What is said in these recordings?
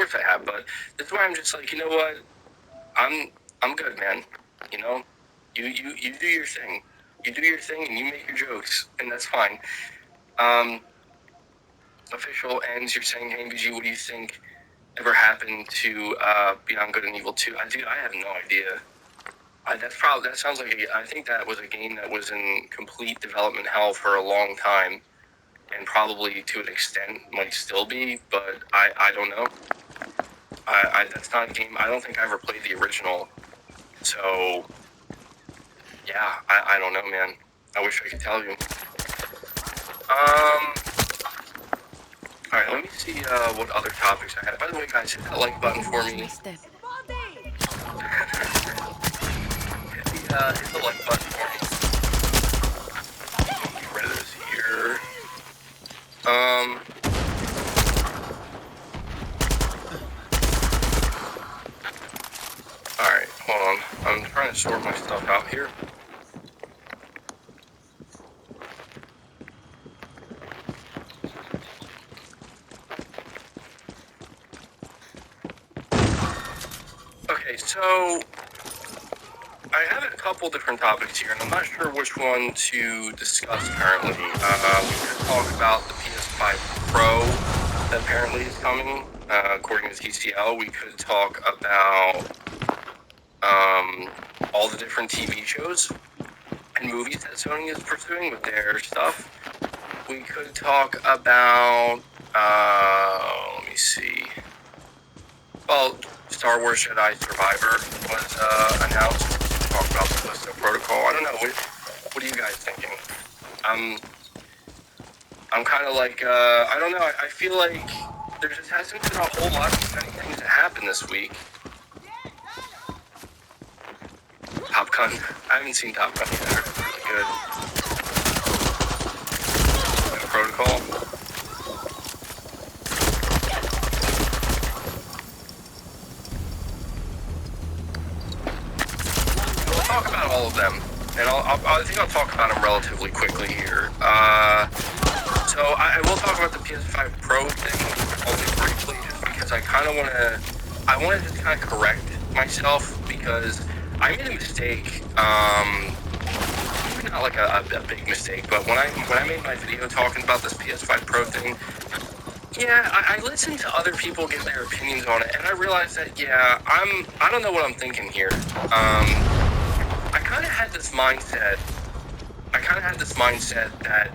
course I have, but that's why I'm just like, you know what? I'm good, man. You know, you do your thing. You do your thing and you make your jokes, and that's fine. Official ends. You're saying, hey, BG, what do you think ever happened to Beyond Good and Evil 2? Dude, I have no idea. That sounds like I think that was a game that was in complete development hell for a long time, and probably to an extent might still be, but I don't know. That's not a game. I don't think I ever played the original, so yeah, I don't know, man. I wish I could tell you. All right, let me see what other topics I had. By the way, guys, hit that like button for me. Hit the like button for me. Get rid of this here. All right, hold on. I'm trying to sort my stuff out here. Okay, so I have a couple different topics here, and I'm not sure which one to discuss currently. We could talk about the PS5 Pro that apparently is coming, according to TCL. We could talk about all the different TV shows and movies that Sony is pursuing with their stuff. We could talk about, let me see. Well, Star Wars Jedi Survivor was announced. Talk about the Callisto Protocol. I don't know. What are you guys thinking? I'm kind of like, I don't know. I feel like there just hasn't been a whole lot of exciting things that happened this week. Top Gun. I haven't seen Top Gun either. Really good. Protocol. We'll talk about all of them, and I think I'll talk about them relatively quickly here. So I will talk about the PS5 Pro thing only briefly, just because I kind of want to just kind of correct myself, because I made a mistake. Not like a big mistake, but when I made my video talking about this PS5 Pro thing, yeah, I listened to other people give their opinions on it, and I realized that, yeah, I don't know what I'm thinking here. I kind of had this mindset that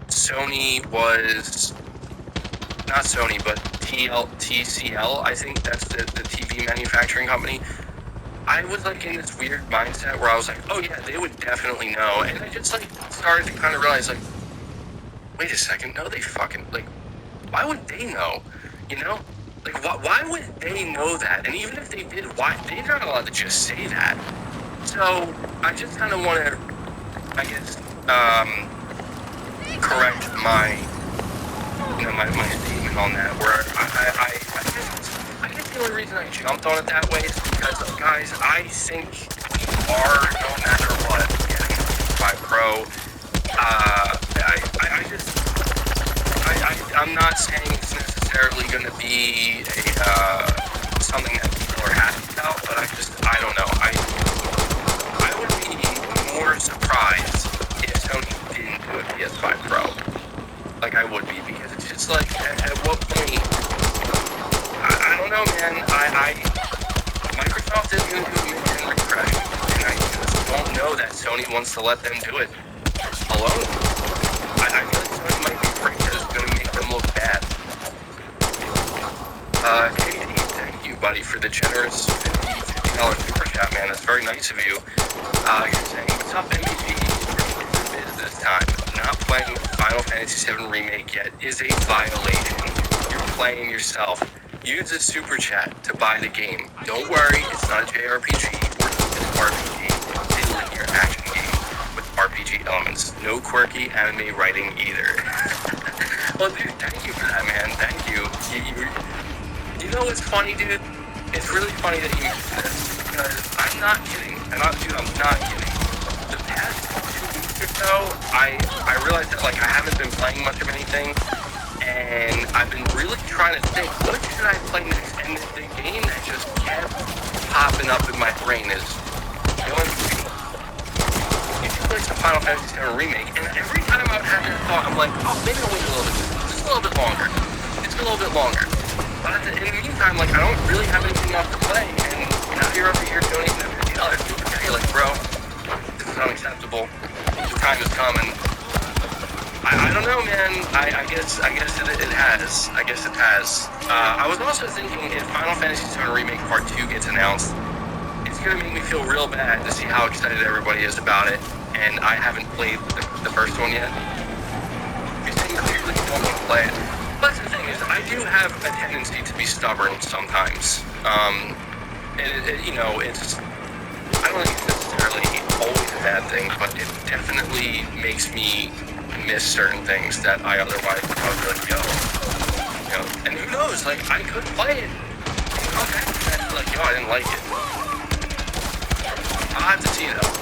Sony was, not Sony, but TCL, I think that's the TV manufacturing company. I was like in this weird mindset where I was like, oh yeah, they would definitely know. And I just like started to kind of realize, like, wait a second, no, they fucking, like, why would they know? You know? Like, why would they know that? And even if they did, why? They're not allowed to just say that. So I just kind of want to, I guess, correct my statement on that, where I guess the only reason I jumped on it that way is because, guys, I think we are, no matter what, getting the PS5 Pro. I'm not saying it's necessarily going to be something that people are happy about, but I don't know. I would be more surprised if Sony didn't do a PS5 Pro. Like, I would be, because it's just like, at what point, I don't know, man. Microsoft is going to do a mid-gen refresh, and I just don't know that Sony wants to let them do it alone. I feel like Sony might be afraid that it's going to make them look bad. Katie, thank you, buddy, for the generous $50 super chat, man. That's very nice of you. You're saying, what's up, MVP? This time. Not playing Final Fantasy VII Remake yet is a violation. You're playing yourself. Use the super chat to buy the game. Don't worry, it's not a JRPG or an RPG. It's a linear action game with RPG elements. No quirky anime writing either. Well, dude, thank you for that, man. Thank you. You know what's funny, dude? It's really funny that you mentioned this, because I'm not kidding. I'm not kidding. The past 2 weeks or so, I realized that, like, I haven't been playing much of anything, And I've been really trying to think, what should I play next? And the game that just kept popping up in my brain is going to be, you should play some Final Fantasy VII Remake. And every time I've had that thought, I'm like, oh, maybe I'll wait a little bit. Just a little bit longer. It's a little bit longer. But in the meantime, like, I don't really have anything else to play. And now you're over here donating that $50 super chat. You're like, bro, this is unacceptable. The time is coming. I don't know, man. I guess it has. I guess it has. I was also thinking if Final Fantasy VII Remake Part 2 gets announced, it's going to make me feel real bad to see how excited everybody is about it, and I haven't played the first one yet. You're saying clearly you don't want to play it. But the thing is, I do have a tendency to be stubborn sometimes. It's... I don't think it's necessarily always a bad thing, but it definitely makes me miss certain things that I otherwise would probably let go. And who knows, like, I could play it. Okay. Like, I didn't like it. I'll have to see, though.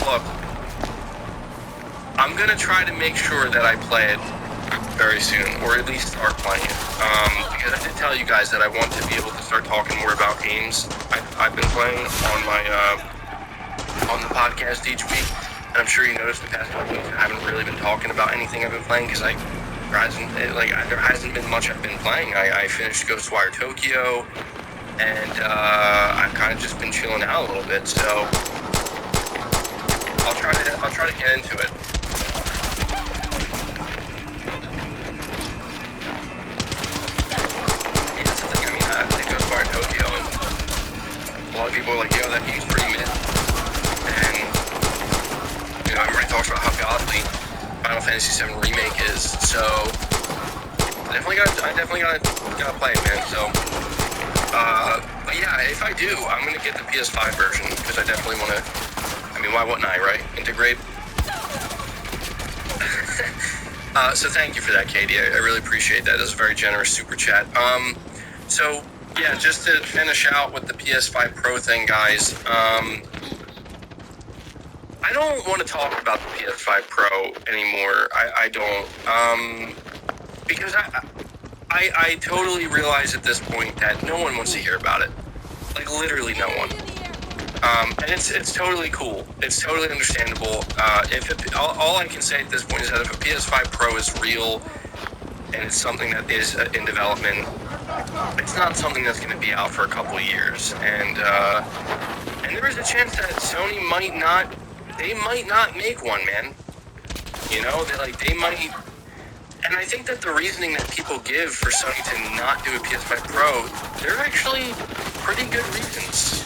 Look, I'm gonna try to make sure that I play it very soon, or at least start playing it. Because I did tell you guys that I want to be able to start talking more about games I've been playing on the podcast each week. And I'm sure you noticed the past couple weeks I haven't really been talking about anything I've been playing because there hasn't been much I've been playing. I finished Ghostwire Tokyo, and I've kind of just been chilling out a little bit. So I'll try to get into it. Yeah, that's the thing. I mean, I think Ghostwire Tokyo, and a lot of people are like, yo, that game's pretty mid. And everybody talks about how godly Final Fantasy VII Remake is, so I definitely gotta play it, man. So, but yeah, if I do, I'm gonna get the PS5 version because I definitely want to. I mean, why wouldn't I, right? Integrate. So thank you for that, Katie. I really appreciate that. It was a very generous super chat. So yeah, just to finish out with the PS5 Pro thing, guys. I don't want to talk about the PS5 Pro anymore. I don't. Because I totally realize at this point that no one wants to hear about it. Like, literally no one. And it's totally cool. It's totally understandable. All I can say at this point is that if a PS5 Pro is real and it's something that is in development, it's not something that's going to be out for a couple of years. And there is a chance that Sony might not make one, man. They might. And I think that the reasoning that people give for Sony to not do a PS5 Pro, they're actually pretty good reasons.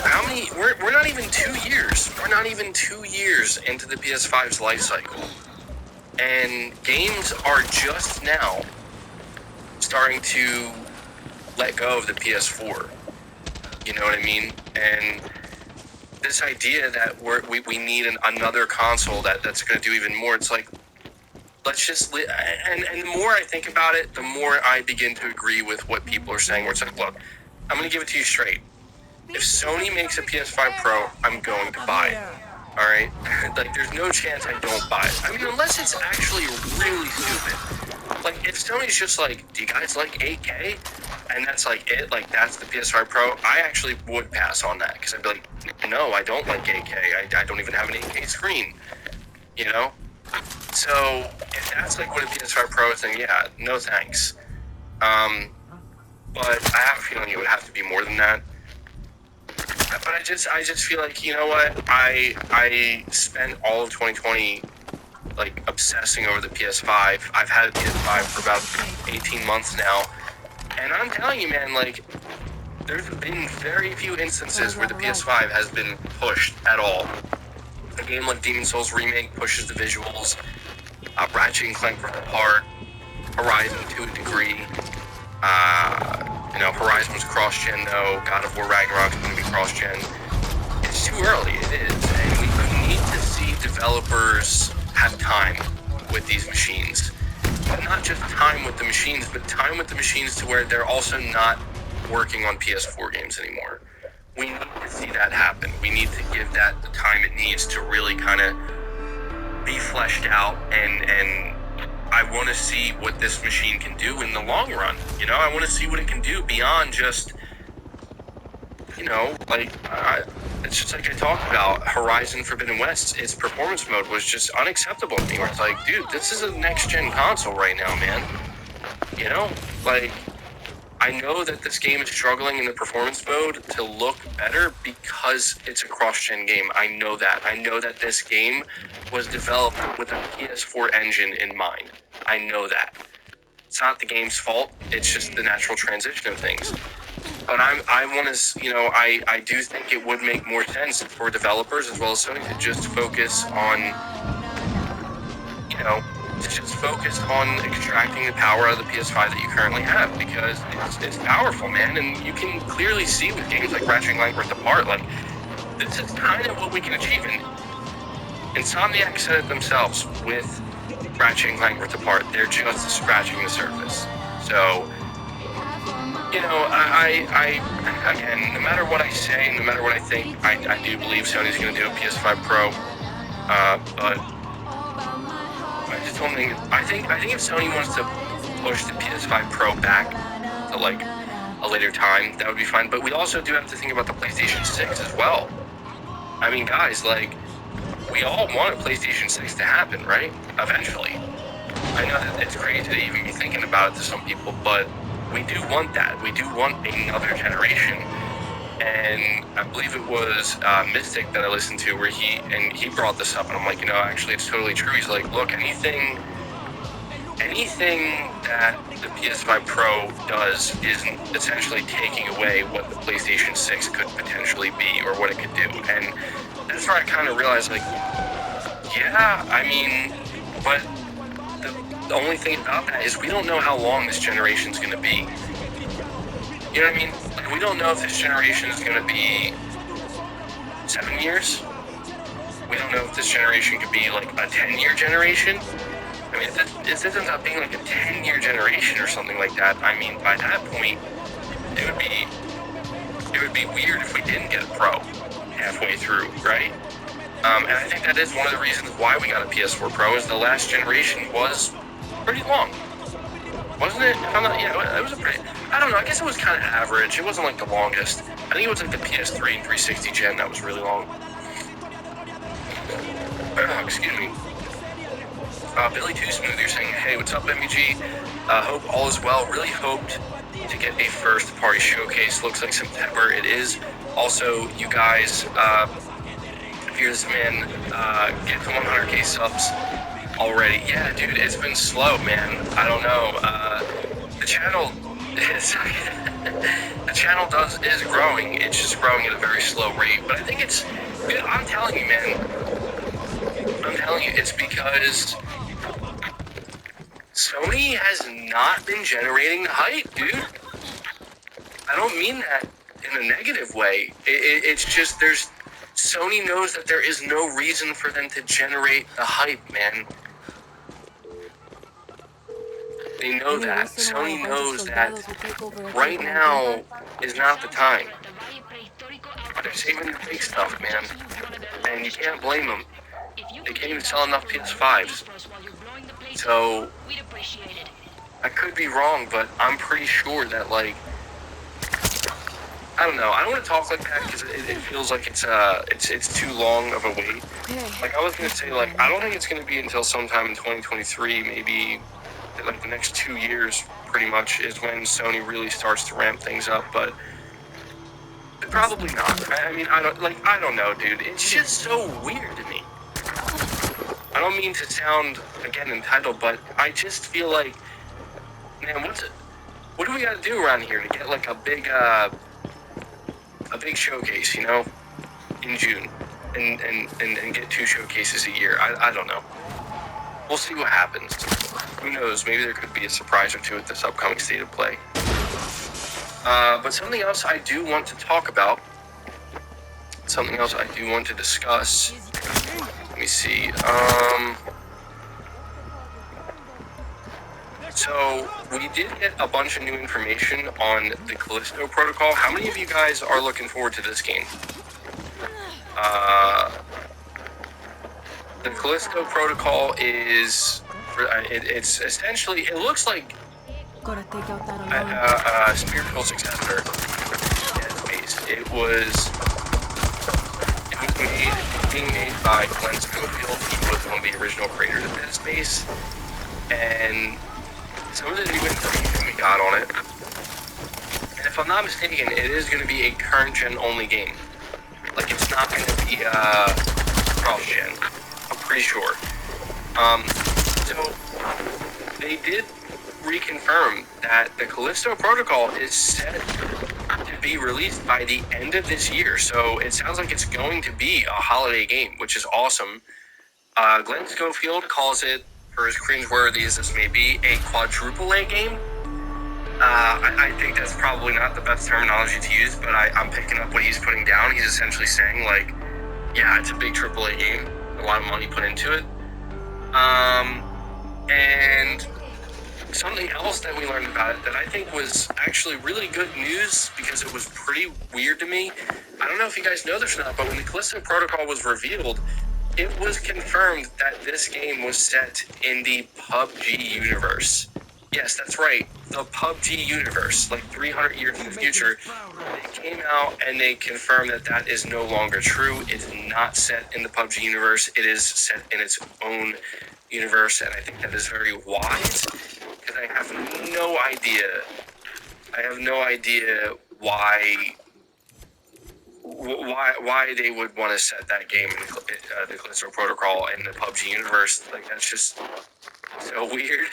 How many? We're not even 2 years. We're not even 2 years into the PS5's life cycle, and games are just now starting to let go of the PS4. You know what I mean? And this idea that we need another console that's going to do even more, it's like, let's just and the more I think about it, the more I begin to agree with what people are saying, where it's like, look, I'm going to give it to you straight. If Sony makes a PS5 Pro, I'm going to buy it. All right? Like, there's no chance I don't buy it. I mean, unless it's actually really stupid. Like, if Sony's just like, do you guys like 8K? And that's like it, like that's the PS5 Pro, I actually would pass on that, because I'd be like, no, I don't like 8K, I don't even have an 8K screen, So, if that's like what a PS5 Pro is, then yeah, no thanks. But I have a feeling it would have to be more than that. But I just feel like, you know what, I spent all of 2020 like obsessing over the PS5. I've had a PS5 for about 18 months now. And I'm telling you, man, like, there's been very few instances where the PS5 has been pushed at all. A game like Demon's Souls Remake pushes the visuals. Ratchet and Clank Rift Apart. Horizon to a degree. Horizon was cross-gen, though. God of War Ragnarok's going to be cross-gen. It's too early, it is. And we need to see developers have time with these machines. But not just time with the machines, but time with the machines to where they're also not working on PS4 games anymore. We need to see that happen. We need to give that the time it needs to really kind of be fleshed out, and I want to see what this machine can do in the long run. You know, I want to see what it can do beyond just, you know, like, it's just like I talked about, Horizon Forbidden West, its performance mode was just unacceptable to me, where it's like, dude, this is a next-gen console right now, man. You know, like, I know that this game is struggling in the performance mode to look better because it's a cross-gen game. I know that. I know that this game was developed with a PS4 engine in mind. I know that. It's not the game's fault. It's just the natural transition of things. But I want to, you know, I do think it would make more sense for developers as well as Sony to just focus on, you know, to just focus on extracting the power out of the PS5 that you currently have, because it's powerful, man, and you can clearly see with games like Ratchet and Clank Rift Apart, like, this is kind of what we can achieve. And Insomniac said it themselves with Ratchet and Clank Rift Apart. They're just scratching the surface. So, you know, I again, no matter what I say, no matter what I think, I do believe Sony's going to do a PS5 Pro, but I just don't think. I think if Sony wants to push the PS5 Pro back to like a later time, that would be fine. But we also do have to think about the PlayStation 6 as well. I mean, guys, like, we all want a PlayStation 6 to happen, right? Eventually. I know that it's crazy to even be thinking about it to some people, but we do want that. We do want another generation. And I believe it was Mystic that I listened to where he brought this up, and I'm like, you know, actually it's totally true. He's like, look, anything that the PS5 Pro does isn't essentially taking away what the PlayStation 6 could potentially be or what it could do. And that's where I kind of realized, like, yeah, I mean, but the only thing about that is we don't know how long this generation's going to be. You know what I mean? Like, we don't know if this generation is going to be 7 years. We don't know if this generation could be like a 10-year generation. I mean, if this ends up being like a 10-year generation or something like that, I mean, by that point, it would be weird if we didn't get a Pro halfway through, right? And I think that is one of the reasons why we got a PS4 Pro, is the last generation was pretty long. Wasn't it? It was a pretty, I don't know, I guess it was kind of average. It wasn't like the longest. I think it was like the PS3 and 360 gen that was really long. Excuse me. Billy Too Smooth, you're saying, hey, what's up, MVG? Hope all is well. Really hoped to get a first party showcase. Looks like September it is. Also, you guys, if you're this man, get to 100k subs already. Yeah, dude, it's been slow, man. I don't know. The channel is is growing. It's just growing at a very slow rate. But I think it's, dude, I'm telling you, man. I'm telling you, it's because Sony has not been generating the hype, dude. I don't mean that in a negative way. It's just Sony knows that there is no reason for them to generate the hype, man. They know that. Sony knows that right now is not the time. They're saving the big stuff, man. And you can't blame them. They can't even sell enough PS5s. So, I could be wrong, but I'm pretty sure that, like, I don't know. I don't want to talk like that because it feels like it's too long of a wait. Like, I was going to say, like, I don't think it's going to be until sometime in 2023, maybe, like, the next 2 years, pretty much, is when Sony really starts to ramp things up, but probably not. I mean, I don't know, dude. It's just so weird to me. I don't mean to sound, again, entitled, but I just feel like, man, what do we gotta do around here to get, like, a big showcase, you know, in June, and get 2 showcases a year? I don't know. We'll see what happens. Who knows? Maybe there could be a surprise or two at this upcoming State of Play. But something else I do want to talk about, something else I do want to discuss, let me see, so we did get a bunch of new information on the Callisto Protocol. How many of you guys are looking forward to this game? The Callisto Protocol is, it's essentially, it looks like Gotta take out that alarm. a spiritual successor to Dead Space. It was being made by Glenn Schofield. He was one of the original creators of Dead Space, and some of the new information we got on it, and if I'm not mistaken, it is going to be a current gen only game. Like, it's not going to be cross gen. I'm pretty sure. So they did reconfirm that the Callisto Protocol is set to be released by the end of this year. So it sounds like it's going to be a holiday game, which is awesome. Glenn Schofield calls it, for as cringeworthy as this may be, a quadruple A game. I think that's probably not the best terminology to use, but I'm picking up what he's putting down. He's essentially saying, like, yeah, it's a big AAA game, a lot of money put into it. And something else that we learned about it that I think was actually really good news, because it was pretty weird to me. I don't know if you guys know this or not, but when the Callisto Protocol was revealed, it was confirmed that this game was set in the PUBG universe. Yes, that's right, the PUBG universe, like 300 years in the future. They came out and they confirmed that that is no longer true. It's not set in the PUBG universe. It is set in its own universe, and I think that is very wise, because I have no idea. I have no idea why they would want to set that game in the Callisto Protocol in the PUBG universe. Like, that's just so weird.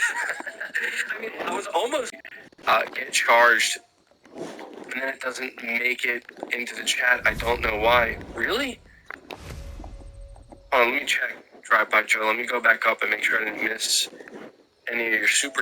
I mean, I was almost get charged, and then it doesn't make it into the chat. I don't know why. Really? Hold on, let me check. Drive by Joe. Let me go back up and make sure I didn't miss any of your super